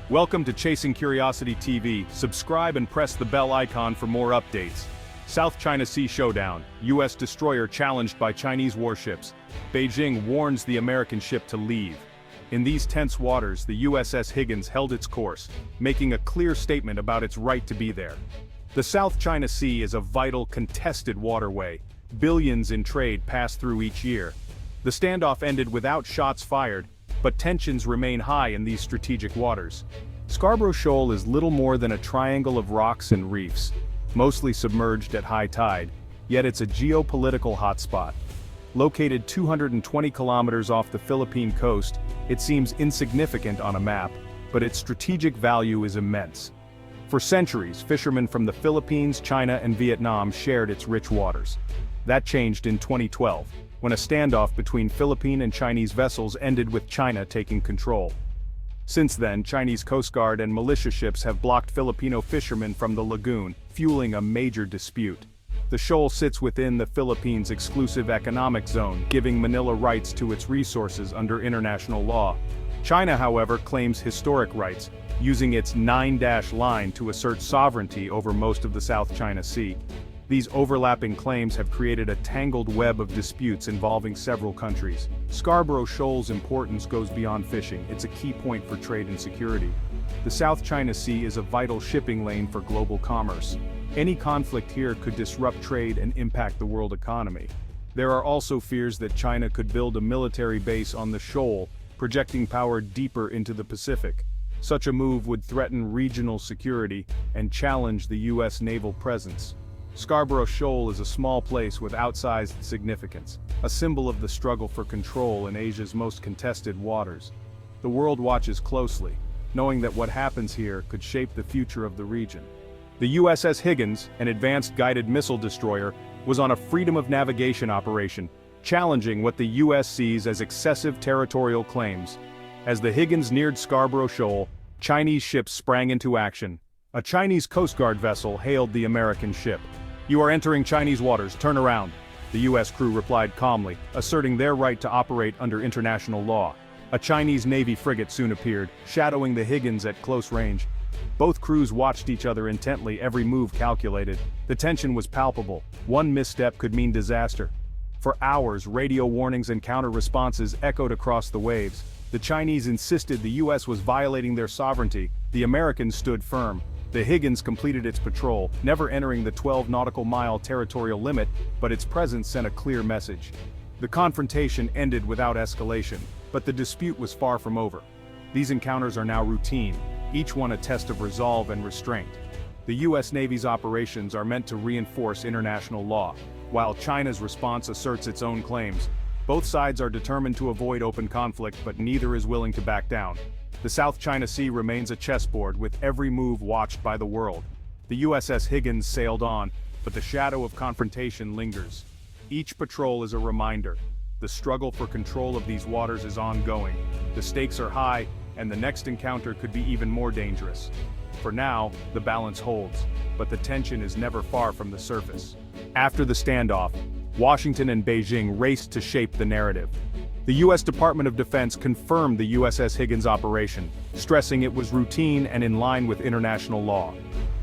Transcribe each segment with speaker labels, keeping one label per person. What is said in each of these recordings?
Speaker 1: Welcome to Chasing Curiosity TV. Subscribe and press the bell icon for more updates. South China Sea showdown. U.S. destroyer challenged by Chinese warships. Beijing warns the American ship to leave. In these tense waters, the USS Higgins held its course, making a clear statement about its right to be there. The South China Sea is a vital, contested waterway. Billions in trade pass through each year. The standoff ended without shots fired, but tensions remain high in these strategic waters. Scarborough Shoal is little more than a triangle of rocks and reefs, mostly submerged at high tide, yet it's a geopolitical hotspot. Located 220 kilometers off the Philippine coast, it seems insignificant on a map, but its strategic value is immense. For centuries, fishermen from the Philippines, China, and Vietnam shared its rich waters. That changed in 2012, when a standoff between Philippine and Chinese vessels ended with China taking control. Since then, Chinese Coast Guard and militia ships have blocked Filipino fishermen from the lagoon, fueling a major dispute. The shoal sits within the Philippines' exclusive economic zone, giving Manila rights to its resources under international law. China, however, claims historic rights, using its 9-dash line to assert sovereignty over most of the South China Sea. These overlapping claims have created a tangled web of disputes involving several countries. Scarborough Shoal's importance goes beyond fishing. It's a key point for trade and security. The South China Sea is a vital shipping lane for global commerce. Any conflict here could disrupt trade and impact the world economy. There are also fears that China could build a military base on the shoal, projecting power deeper into the Pacific. Such a move would threaten regional security and challenge the U.S. naval presence. Scarborough Shoal is a small place with outsized significance, a symbol of the struggle for control in Asia's most contested waters. The world watches closely, knowing that what happens here could shape the future of the region. The USS Higgins, an advanced guided missile destroyer, was on a freedom of navigation operation, challenging what the U.S. sees as excessive territorial claims. As the Higgins neared Scarborough Shoal, Chinese ships sprang into action. A Chinese Coast Guard vessel hailed the American ship. "You are entering Chinese waters, turn around." The U.S. crew replied calmly, asserting their right to operate under international law. A Chinese Navy frigate soon appeared, shadowing the Higgins at close range. Both crews watched each other intently, every move calculated. The tension was palpable. One misstep could mean disaster. For hours, radio warnings and counter-responses echoed across the waves. The Chinese insisted the U.S. was violating their sovereignty. The Americans stood firm. The Higgins completed its patrol, never entering the 12 nautical mile territorial limit, but its presence sent a clear message. The confrontation ended without escalation, but the dispute was far from over. These encounters are now routine, each one a test of resolve and restraint. The U.S. Navy's operations are meant to reinforce international law, while China's response asserts its own claims. Both sides are determined to avoid open conflict, but neither is willing to back down. The South China Sea remains a chessboard with every move watched by the world. The USS Higgins sailed on, but the shadow of confrontation lingers. Each patrol is a reminder. The struggle for control of these waters is ongoing. The stakes are high, and the next encounter could be even more dangerous. For now, the balance holds, but the tension is never far from the surface. After the standoff, Washington and Beijing raced to shape the narrative. The U.S. Department of Defense confirmed the USS Higgins operation, stressing it was routine and in line with international law.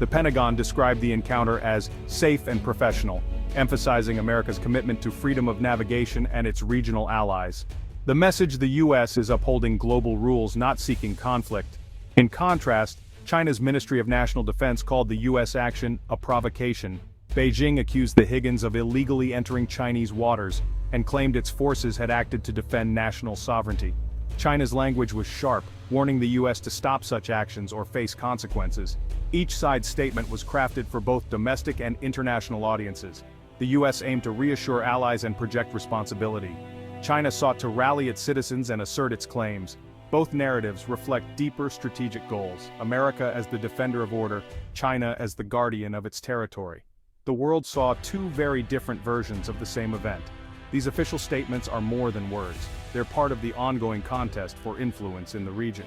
Speaker 1: The Pentagon described the encounter as safe and professional, emphasizing America's commitment to freedom of navigation and its regional allies. The message: the U.S. is upholding global rules, not seeking conflict. In contrast, China's Ministry of National Defense called the U.S. action a provocation. Beijing accused the Higgins of illegally entering Chinese waters and claimed its forces had acted to defend national sovereignty. China's language was sharp, warning the U.S. to stop such actions or face consequences. Each side's statement was crafted for both domestic and international audiences. The U.S. aimed to reassure allies and project responsibility. China sought to rally its citizens and assert its claims. Both narratives reflect deeper strategic goals: America as the defender of order, China as the guardian of its territory. The world saw two very different versions of the same event. These official statements are more than words. They're part of the ongoing contest for influence in the region.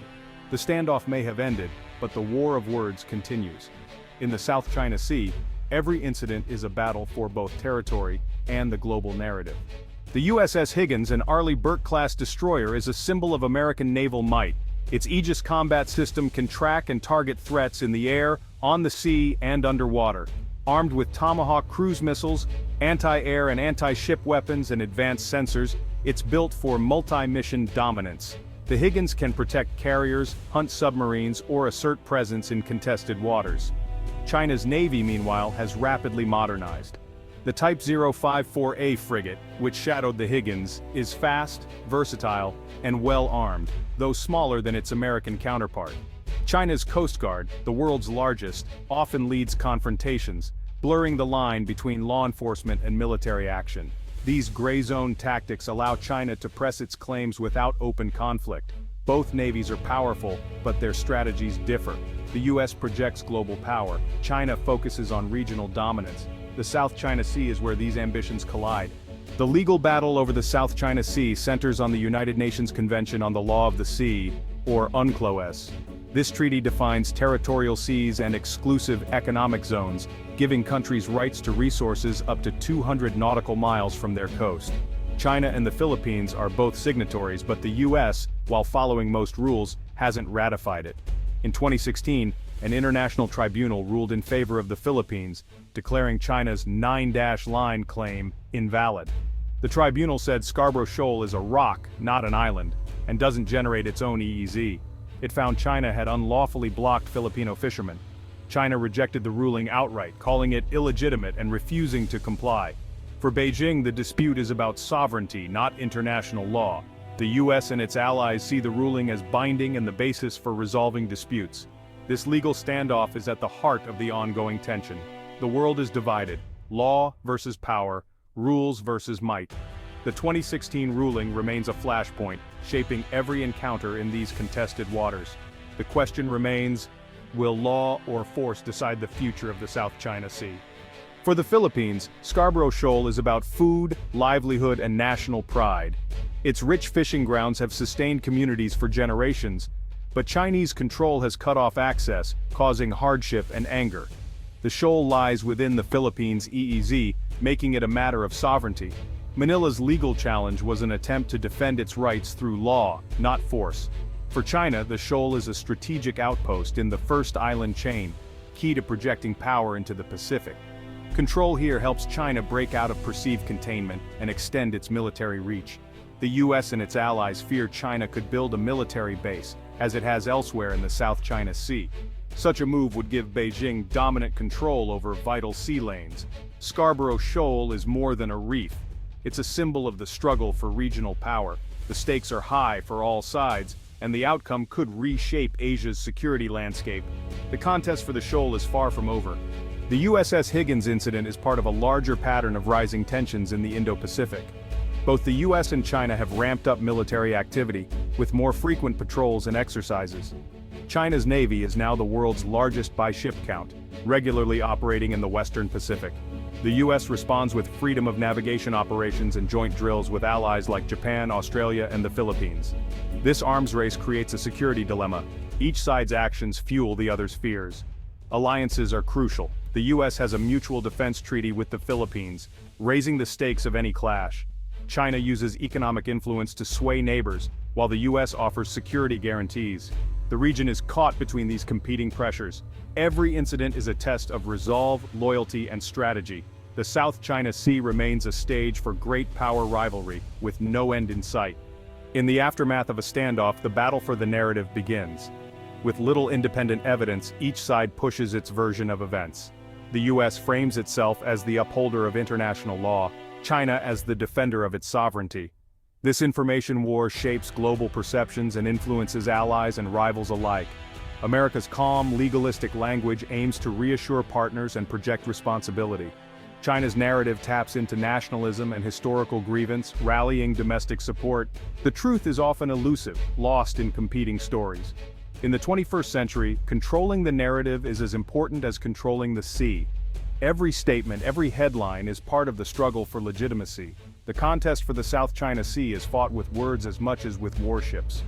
Speaker 1: The standoff may have ended, but the war of words continues. In the South China Sea, every incident is a battle for both territory and the global narrative. The USS Higgins, an Arleigh Burke-class destroyer, is a symbol of American naval might. Its Aegis combat system can track and target threats in the air, on the sea, and underwater. Armed with Tomahawk cruise missiles, anti-air and anti-ship weapons and advanced sensors, it's built for multi-mission dominance. The Higgins can protect carriers, hunt submarines, or assert presence in contested waters. China's Navy, meanwhile, has rapidly modernized. The Type 054A frigate, which shadowed the Higgins, is fast, versatile, and well-armed, though smaller than its American counterpart. China's Coast Guard, the world's largest, often leads confrontations, blurring the line between law enforcement and military action. These gray zone tactics allow China to press its claims without open conflict. Both navies are powerful, but their strategies differ. The US projects global power. China focuses on regional dominance. The South China Sea is where these ambitions collide. The legal battle over the South China Sea centers on the United Nations Convention on the Law of the Sea, or UNCLOS. This treaty defines territorial seas and exclusive economic zones, giving countries rights to resources up to 200 nautical miles from their coast. China and the Philippines are both signatories, but the US, while following most rules, hasn't ratified it. In 2016, an international tribunal ruled in favor of the Philippines, declaring China's 9-line claim invalid. The tribunal said Scarborough Shoal is a rock, not an island, and doesn't generate its own EEZ. It found China had unlawfully blocked Filipino fishermen. China rejected the ruling outright, calling it illegitimate and refusing to comply. For Beijing, the dispute is about sovereignty, not international law. The US and its allies see the ruling as binding and the basis for resolving disputes. This legal standoff is at the heart of the ongoing tension. The world is divided: law versus power, rules versus might. The 2016 ruling remains a flashpoint, shaping every encounter in these contested waters. The question remains, will law or force decide the future of the South China Sea? For the Philippines, Scarborough Shoal is about food, livelihood, and national pride. Its rich fishing grounds have sustained communities for generations, but Chinese control has cut off access, causing hardship and anger. The shoal lies within the Philippines' EEZ, making it a matter of sovereignty. Manila's legal challenge was an attempt to defend its rights through law, not force. For China, the shoal is a strategic outpost in the first island chain, key to projecting power into the Pacific. Control here helps China break out of perceived containment and extend its military reach. The US and its allies fear China could build a military base, as it has elsewhere in the South China Sea. Such a move would give Beijing dominant control over vital sea lanes. Scarborough Shoal is more than a reef. It's a symbol of the struggle for regional power. The stakes are high for all sides, and the outcome could reshape Asia's security landscape. The contest for the shoal is far from over. The USS Higgins incident is part of a larger pattern of rising tensions in the Indo-Pacific. Both the US and China have ramped up military activity, with more frequent patrols and exercises. China's Navy is now the world's largest by ship count, regularly operating in the Western Pacific. The US responds with freedom of navigation operations and joint drills with allies like Japan, Australia, and the Philippines. This arms race creates a security dilemma. Each side's actions fuel the other's fears. Alliances are crucial. The US has a mutual defense treaty with the Philippines, raising the stakes of any clash. China uses economic influence to sway neighbors, while the US offers security guarantees. The region is caught between these competing pressures. Every incident is a test of resolve, loyalty, and strategy. The South China Sea remains a stage for great power rivalry, with no end in sight. In the aftermath of a standoff, the battle for the narrative begins. With little independent evidence, each side pushes its version of events. The US frames itself as the upholder of international law, China as the defender of its sovereignty. This information war shapes global perceptions and influences allies and rivals alike. America's calm, legalistic language aims to reassure partners and project responsibility. China's narrative taps into nationalism and historical grievance, rallying domestic support. The truth is often elusive, lost in competing stories. In the 21st century, controlling the narrative is as important as controlling the sea. Every statement, every headline is part of the struggle for legitimacy. The contest for the South China Sea is fought with words as much as with warships.